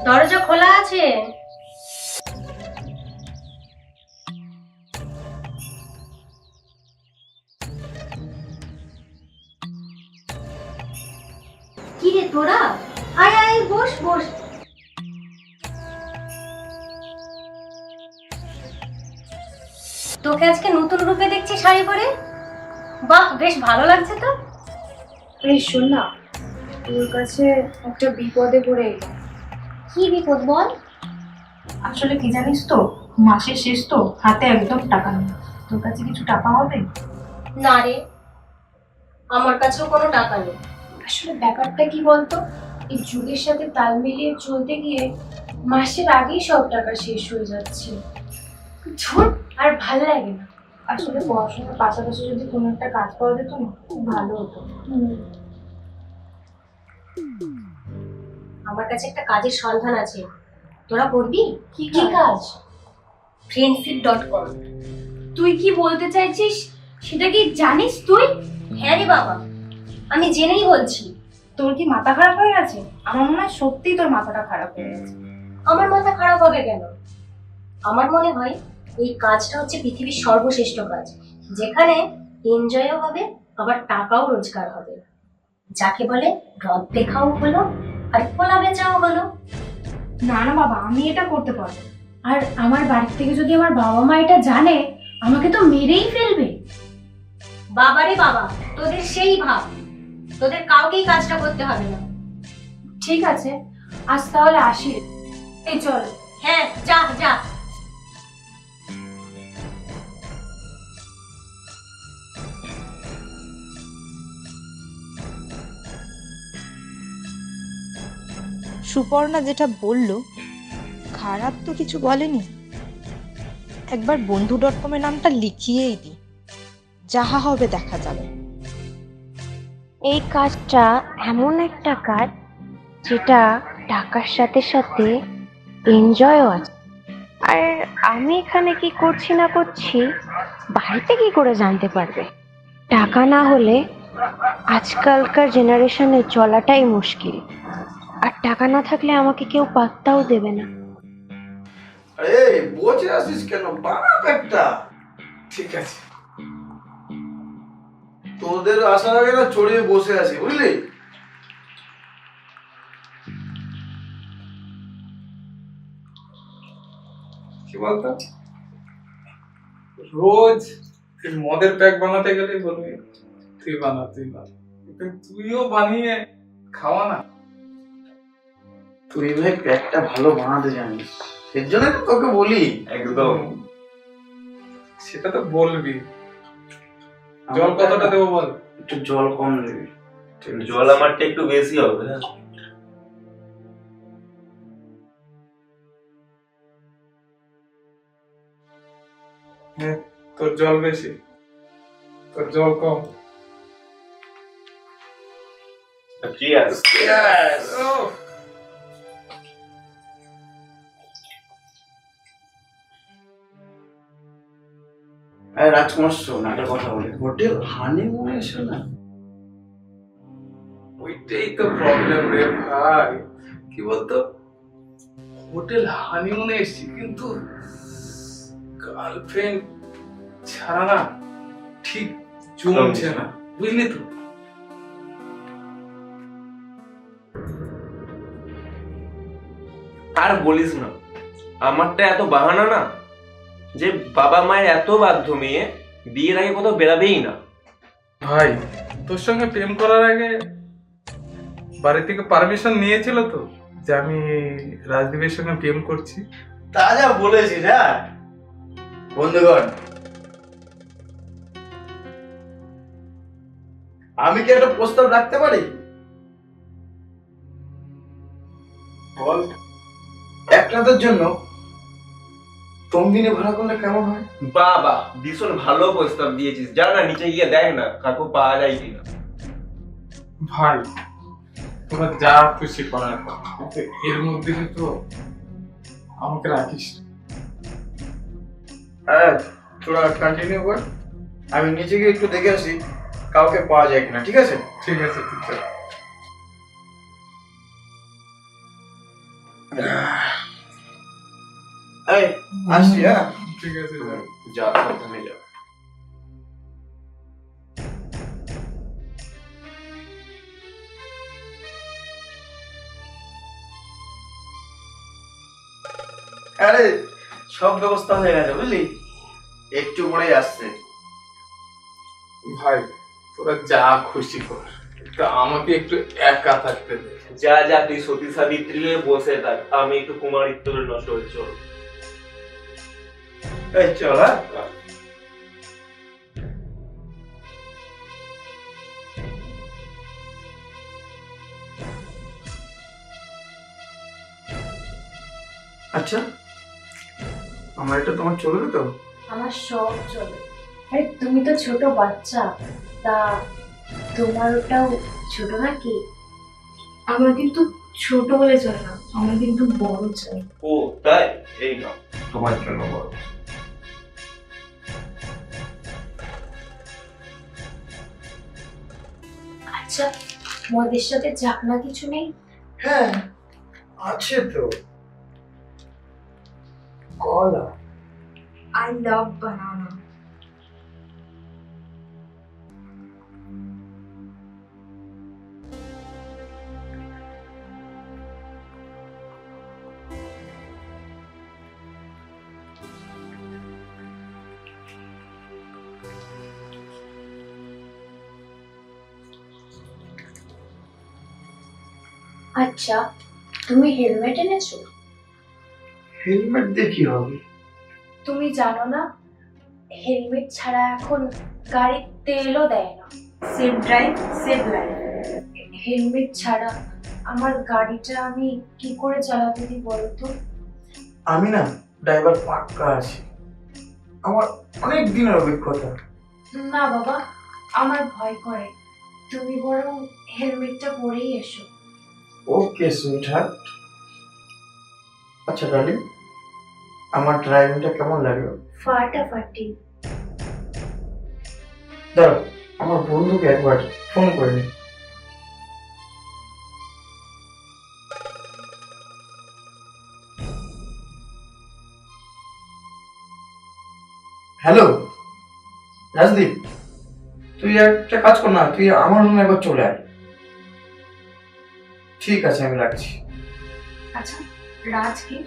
দরজা খোলা আছে। কি রে তোরা, আয় আয় বস বস। তোকে আজকে নতুন রূপে দেখছি শাড়ি পরে, বাহ বেশ ভালো লাগছে তো। এই শোন না, তোর কাছে একটা বিপদে পড়ে এলাম। কি বিপদ বল? আসলে কি জানিস তো, মাসের শেষ তো, হাতে একদম টাকা নেই। তোর কাছে কিছু টাকা হবে? না রে, আমার কাছেও কোনো টাকা নেই। আসলে ব্যাপারটা কি বলতো, এই যুগের সাথে তাল মিলিয়ে চলতে গিয়ে মাসের আগেই সব টাকা শেষ হয়ে যাচ্ছে। ঝুট, আর ভাল লাগে না। আসলে পড়াশোনার পাশাপাশি যদি কোনো একটা কাজ পাওয়া যেত না, খুব ভালো হতো। আমার কাছে একটা কাজের সন্ধান আছে, তোরা করবি? কি কাজ? friendship.com। তুই কি বলতে চাইছিস, সেটা কি জানিস তুই? হ্যাঁ রে বাবা, আমি জেনেই বলছি। তোর কি মাথা খারাপ হয়ে গেছে? আমার মনে হয় সত্যিই তোর মাথাটা খারাপ হয়ে গেছে। আমার মাথা খারাপ হবে কেন? আমার মনে হয় এই কাজটা হচ্ছে পৃথিবীর সর্বশ্রেষ্ঠ কাজ, যেখানে এনজয়ও হবে আবার টাকাও রোজগার হবে, যাকে বলে রথ দেখাও হলো আর খোলা বেচাও হলো। না না বাবা, আমি এটা করতে পারবো। আর আমার বাড়ি থেকে যদি আমার বাবা মা এটা জানে, আমাকে তো মেরেই ফেলবে। বাবারে বাবা, তোদের সেই ভাব, তোদের কাউকেই কাজটা করতে হবে না। ঠিক আছে, আজ তাহলে আসি। এই চল। হ্যাঁ যা যা। সুপর্ণা যেটা বলল, খারাপ তো কিছু বলেনি। একবার বন্ধু.com-এ নামটা লিখিয়েই দিই, যাহা হবে দেখা যাবে। এই কাজটা এমন একটা কাজ যেটা টাকার সাথে সাথে এনজয়ও আছে। আর আমি এখানে কি করছি না করছি বাড়িতে কি করে জানতে পারবে? টাকা না হলে আজকালকার জেনারেশনে চলাটাই মুশকিল। আর টাকা না থাকলে আমাকে কেউ পাত্তাও দেবে না। আরে বসে আসিস কেন, বানাব একটা। ঠিক আছে। তোদের আসার আগে না চড়িয়ে বসে আছি, বুঝলি? কি বলতো, রোজ মদের প্যাক বানাতে গেলে বলবি তুই বানা তুই বানা, কিন্তু তুইও বানিয়ে খাওয়া না। তুই ভাই প্যাকটা ভালো বানাতে জানিস, এর জন্য তো তোকে বলি। একদম, সেটা তো বলবি। জল কতটা দেবো বল? একটু জল কম দিবি। জল আমারটা একটু বেশি হবে। হ্যাঁ, তোর জল বেশি, তোর জল কম। Cheers. আরে রাজকুমার, শোন একটা কথা বলি। হোটেল হানিমুনে এসো না। ওইটাই তো প্রবলেম রে ভাই। কি বলতো, হোটেল হানিমুনে এসেছি কিন্তু গার্লফ্রেন্ড ছাড়া না ঠিক জমছে না, বুঝলি তো? আর বলিস না, আমারটা এত বাহানা না যে বাবা মায়ের এত বাধ্য মেয়ে বিয়ের আগে কোথাও বেরাবেই না। ভাই, তোর সঙ্গে প্রেম করার আগে বাড়ি থেকে পারমিশন নিয়েছিল তো যে আমি রাজদীপের সঙ্গে প্রেম করছি? তা যা বলেছিস। হ্যাঁ বন্ধুগণ, আমি কি একটা প্রস্তাব রাখতে পারি? বল। এক রাতের জন্য টঙ্গিনী ভাড়া করলে কেমন হয়? বাবা, ভীষণ ভালো প্রস্তাব দিয়েছিস। যা না নিচে গিয়ে দেখ না কাকু পাওয়া যায় কিনা। ভাই, তোরা যা খুশি করার কর, কিন্তু এর মধ্যে কিন্তু আমাকে রাখিস। হ্যাঁ, তোরা কন্টিনিউ কর, আমি নিচে গিয়ে একটু দেখে আসি কাউকে পাওয়া যায় কিনা। ঠিক আছে? ঠিক আছে, ঠিক আছে। এই আসছি, হ্যাঁ। ঠিক আছে যাও। যা, সাবধানে যা। আরে সব ব্যবস্থা হয়ে গেছে বুঝলি, একটু পরেই আসছে। ভাই তোরা যা খুশি কর, তা আমাকে একটু একা থাকতে দে। যা যা, তুই সতী সাবিত্রী হয়ে বসে থাক, আমি একটু কুমারিত্বের নশর চল। এই চল, হ্যাঁ। আচ্ছা, আমার এটা তোমার চলবে তো? আমার সব চলে। আরে তুমি তো ছোট বাচ্চা, তা তোমার ওটাও ছোট নাকি? আমার কিন্তু ছোট হলে চাই না, আমার কিন্তু বড় চাই। ও তাই, এই না তোমার জন্য বড়। আচ্ছা, মদের সাথে চাকনা কিছু নেই? হ্যাঁ আছে তো, কলা। আই লাভ বানানা। আচ্ছা, তুমি হেলমেট এনেছো? হেলমেট দিয়ে কি হবে? তুমি জানো না, হেলমেট ছাড়া এখন গাড়ির তেলও দেয় না। Safe drive, save life. Helmet ছাড়া আমার গাড়িটা আমি কি করে চালাতে দিই বলো তো? আমি না ড্রাইভার পাক্কা আছি, আমার অনেক দিনের অভিজ্ঞতা। না বাবা, আমার ভয় করে। তুমি বরং হেলমেটটা পরেই এসো। ওকে সুইট হার্ট। আচ্ছা ডার্লিং, আমার ড্রাইভিংটা কেমন লাগলো? ফাটাফাটি। দাঁড়াও, আমার বন্ধুকে একবার ফোন করে নি। হ্যালো রাজদীপ, তুই একটা কাজ কর না, তুই আমার রুমে একবার চলে আয়। ঠিক আছে, আমি রাখছি। আচ্ছা, রাজ কি?